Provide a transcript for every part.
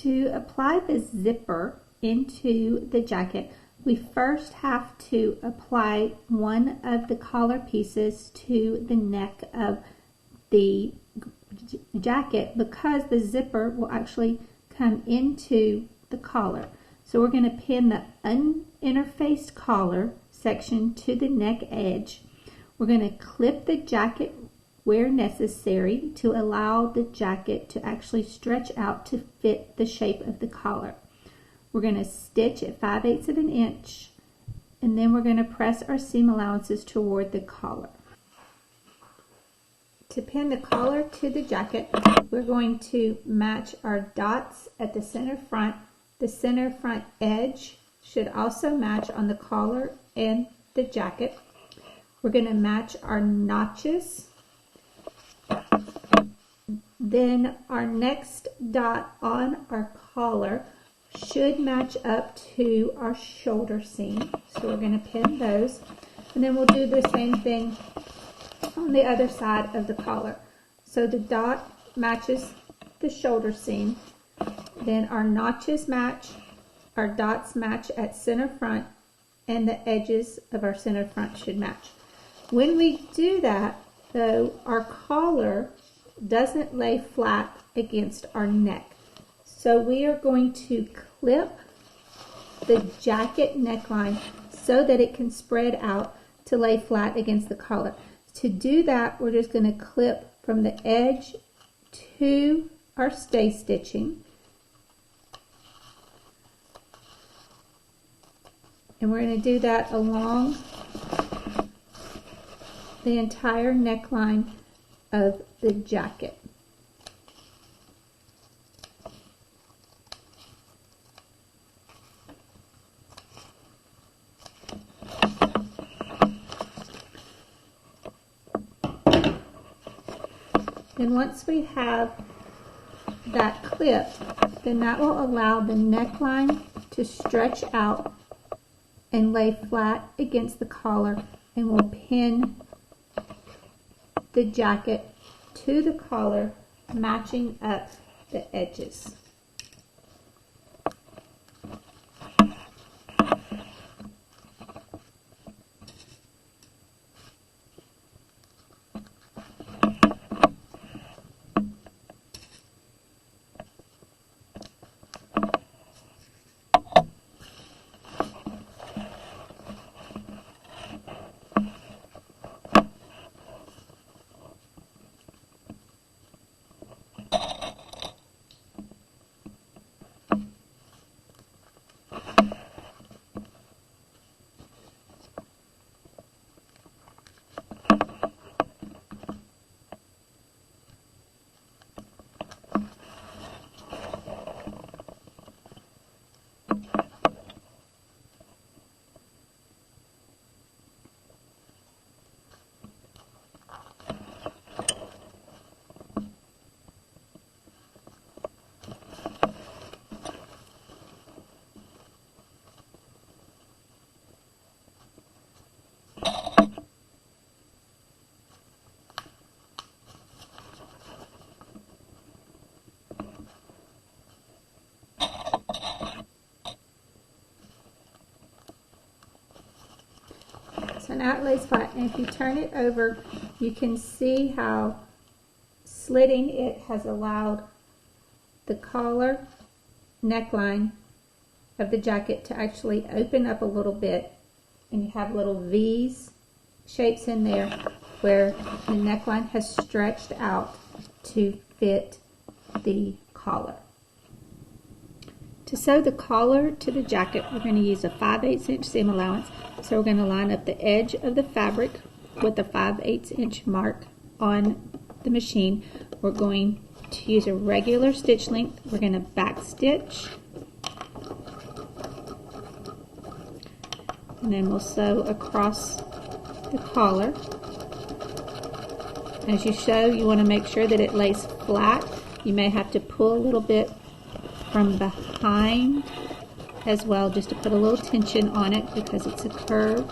To apply the zipper into the jacket, we first have to apply one of the collar pieces to the neck of the jacket because the zipper will actually come into the collar. So we're going to pin the uninterfaced collar section to the neck edge. We're going to clip the jacket where necessary to allow the jacket to actually stretch out to fit the shape of the collar. We're going to stitch at 5/8 of an inch, and then we're going to press our seam allowances toward the collar. To pin the collar to the jacket, we're going to match our dots at the center front. The center front edge should also match on the collar and the jacket. We're going to match our notches. Then our next dot on our collar should match up to our shoulder seam. So we're going to pin those. And then we'll do the same thing on the other side of the collar. So the dot matches the shoulder seam. Then our notches match, our dots match at center front, and the edges of our center front should match. When we do that, though, our collar doesn't lay flat against our neck. So we are going to clip the jacket neckline so that it can spread out to lay flat against the collar. To do that, we're just going to clip from the edge to our stay stitching. And we're going to do that along the entire neckline of the jacket. And once we have that clipped, then that will allow the neckline to stretch out and lay flat against the collar, and we'll pin the jacket to the collar, matching up the edges. So now it lays flat, and if you turn it over, you can see how slitting it has allowed the collar neckline of the jacket to actually open up a little bit, and you have little V's shapes in there where the neckline has stretched out to fit the collar. To sew the collar to the jacket, we're going to use a 5/8 inch seam allowance. So we're going to line up the edge of the fabric with a 5/8 inch mark on the machine. We're going to use a regular stitch length. We're going to back stitch, and then we'll sew across the collar. As you sew, you want to make sure that it lays flat. You may have to pull a little bit from behind as well, just to put a little tension on it because it's a curve.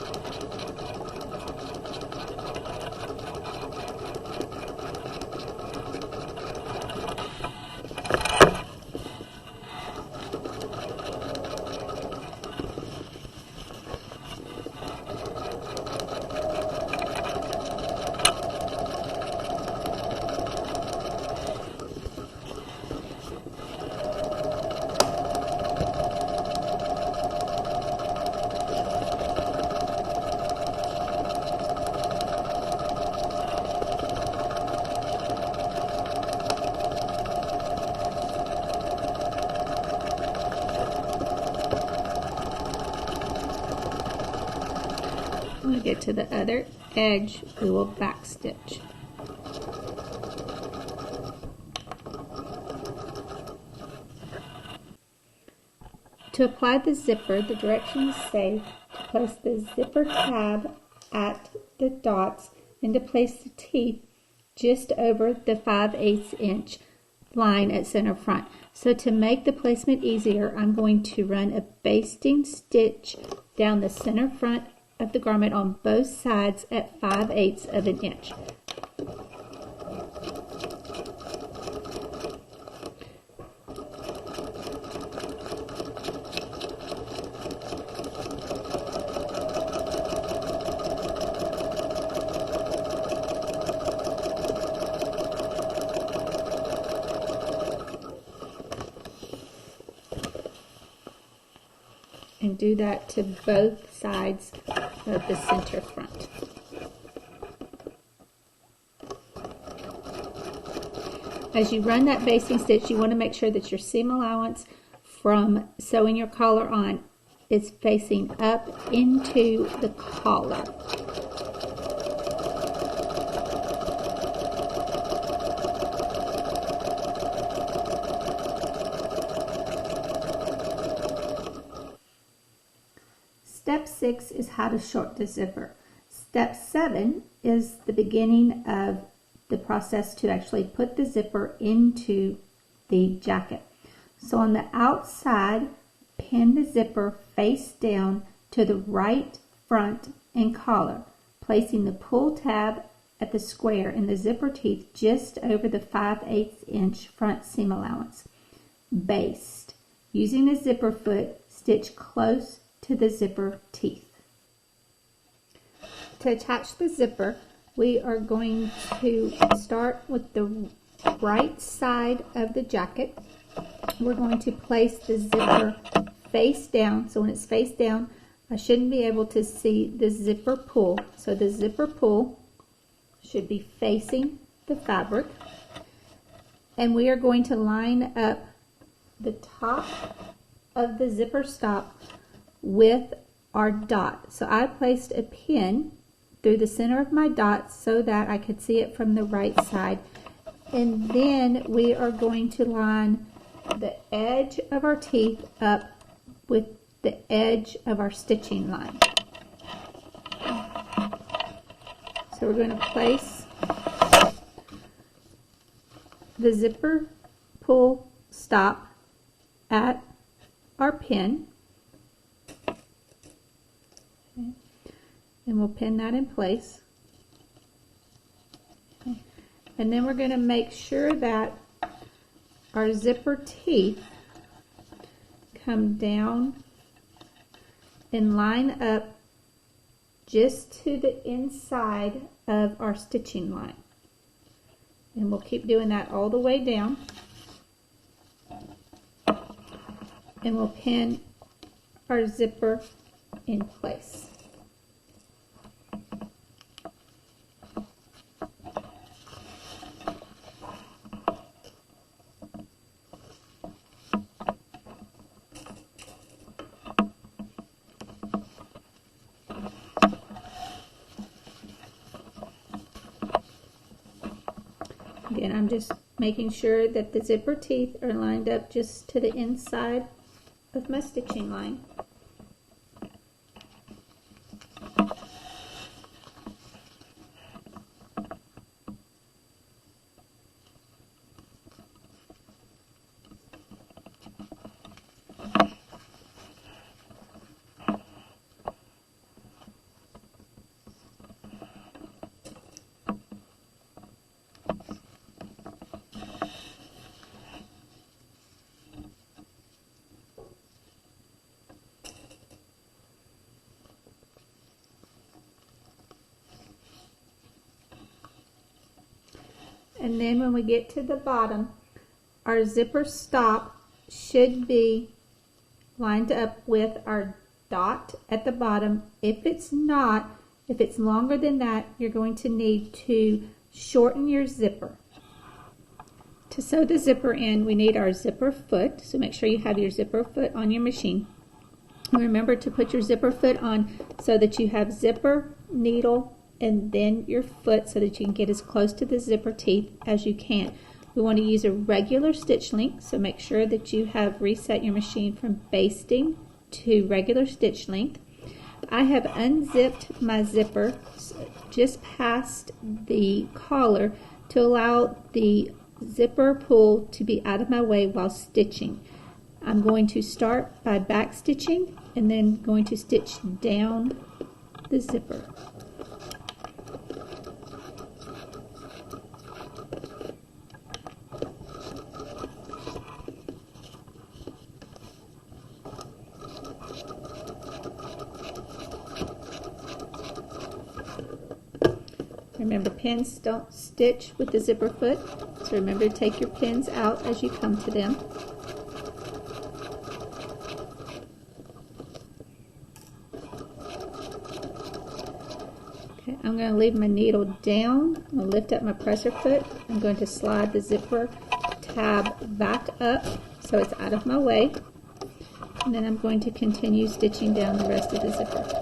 get to the other edge, we will back stitch. To apply the zipper, the directions say to place the zipper tab at the dots and to place the teeth just over the 5/8 inch line at center front. So to make the placement easier, I'm going to run a basting stitch down the center front of the garment on both sides at 5/8 of an inch. And do that to both sides of the center front. As you run that basting stitch, you want to make sure that your seam allowance from sewing your collar on is facing up into the collar. Step 6 is how to short the zipper. Step 7 is the beginning of the process to actually put the zipper into the jacket. So on the outside, pin the zipper face down to the right front and collar, placing the pull tab at the square and the zipper teeth just over the 5/8 inch front seam allowance. Baste. Using the zipper foot, stitch close to the zipper teeth. To attach the zipper, we are going to start with the right side of the jacket. We're going to place the zipper face down. So when it's face down, I shouldn't be able to see the zipper pull. So the zipper pull should be facing the fabric. And we are going to line up the top of the zipper stop with our dot. So I placed a pin through the center of my dot so that I could see it from the right side. And then we are going to line the edge of our teeth up with the edge of our stitching line. So we're going to place the zipper pull stop at our pin. Okay. And we'll pin that in place. Okay. And then we're going to make sure that our zipper teeth come down and line up just to the inside of our stitching line. And we'll keep doing that all the way down. And we'll pin our zipper in place. Again, I'm just making sure that the zipper teeth are lined up just to the inside of my stitching line. And then when we get to the bottom, our zipper stop should be lined up with our dot at the bottom. If it's not, if it's longer than that, you're going to need to shorten your zipper. To sew the zipper in, we need our zipper foot. So make sure you have your zipper foot on your machine. Remember to put your zipper foot on so that you have zipper needle and then your foot so that you can get as close to the zipper teeth as you can. We want to use a regular stitch length, so make sure that you have reset your machine from basting to regular stitch length. I have unzipped my zipper just past the collar to allow the zipper pull to be out of my way while stitching. I'm going to start by back stitching and then going to stitch down the zipper. Remember, pins don't stitch with the zipper foot, so remember to take your pins out as you come to them. Okay, I'm going to leave my needle down. I'm going to lift up my presser foot. I'm going to slide the zipper tab back up so it's out of my way. And then I'm going to continue stitching down the rest of the zipper.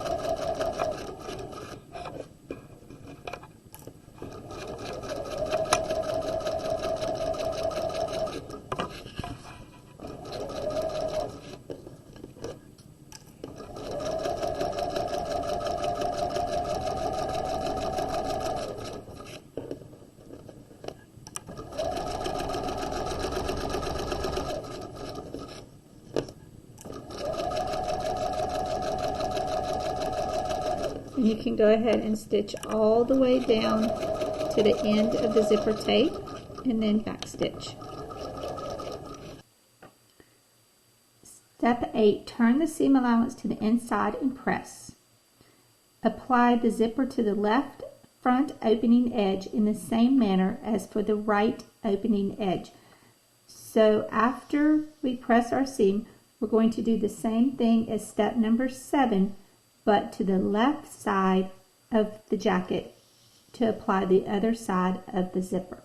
And you can go ahead and stitch all the way down to the end of the zipper tape and then back stitch. Step 8, turn the seam allowance to the inside and press. Apply the zipper to the left front opening edge in the same manner as for the right opening edge. So after we press our seam, we're going to do the same thing as step number 7, but to the left side of the jacket to apply the other side of the zipper.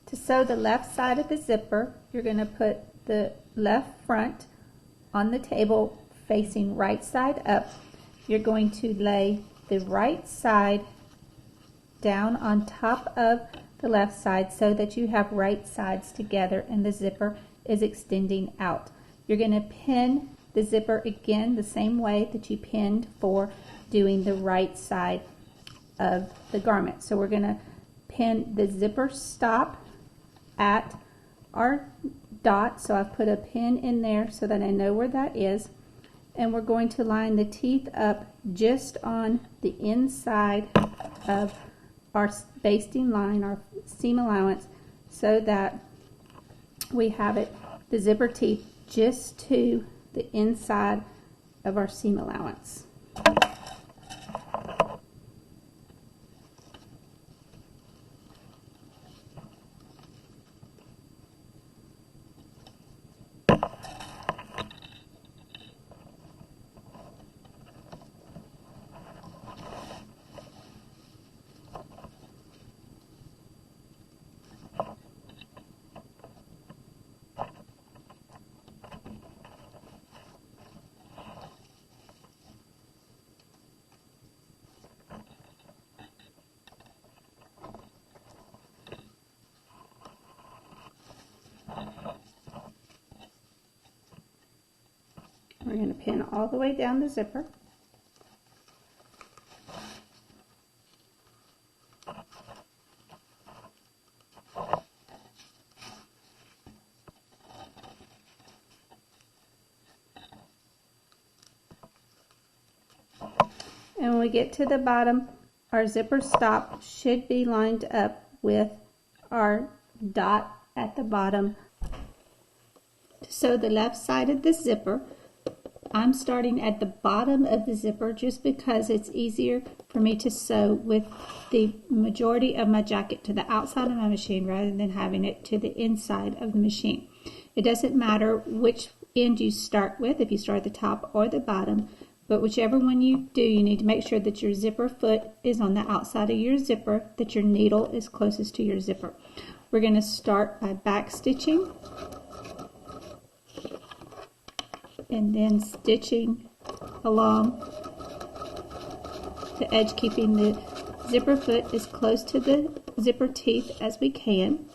To sew the left side of the zipper, you're going to put the left front on the table facing right side up. You're going to lay the right side down on top of the left side so that you have right sides together and the zipper is extending out. You're going to pin the zipper again the same way that you pinned for doing the right side of the garment. So we're going to pin the zipper stop at our dot. So I've put a pin in there so that I know where that is. And we're going to line the teeth up just on the inside of our basting line, our seam allowance, so that we have it, the zipper teeth, just to the inside of our seam allowance. We're going to pin all the way down the zipper. And when we get to the bottom, our zipper stop should be lined up with our dot at the bottom. To sew the left side of the zipper, I'm starting at the bottom of the zipper just because it's easier for me to sew with the majority of my jacket to the outside of my machine rather than having it to the inside of the machine. It doesn't matter which end you start with, if you start at the top or the bottom, but whichever one you do, you need to make sure that your zipper foot is on the outside of your zipper, that your needle is closest to your zipper. We're going to start by back stitching and then stitching along to edge, keeping the zipper foot as close to the zipper teeth as we can.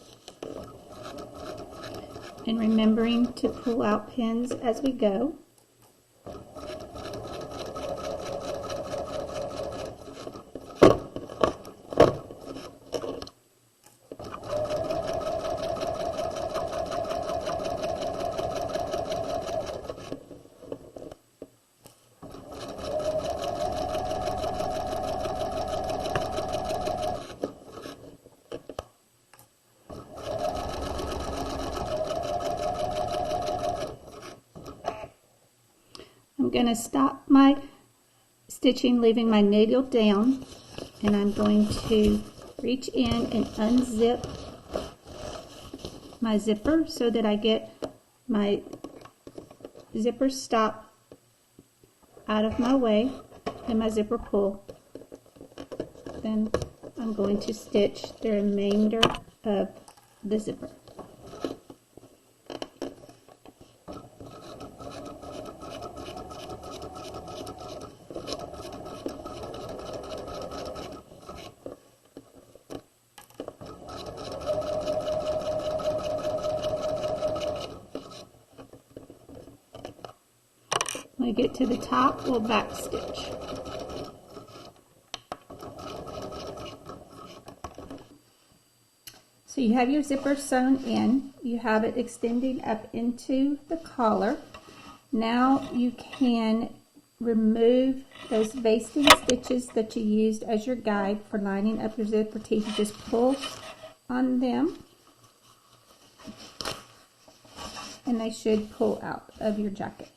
And remembering to pull out pins as we go. I'm going to stop my stitching, leaving my needle down, and I'm going to reach in and unzip my zipper so that I get my zipper stop out of my way and my zipper pull. Then I'm going to stitch the remainder of the zipper. When we get to the top, we'll back stitch. So you have your zipper sewn in, you have it extending up into the collar. Now you can remove those basting stitches that you used as your guide for lining up your zipper teeth. You just pull on them and they should pull out of your jacket.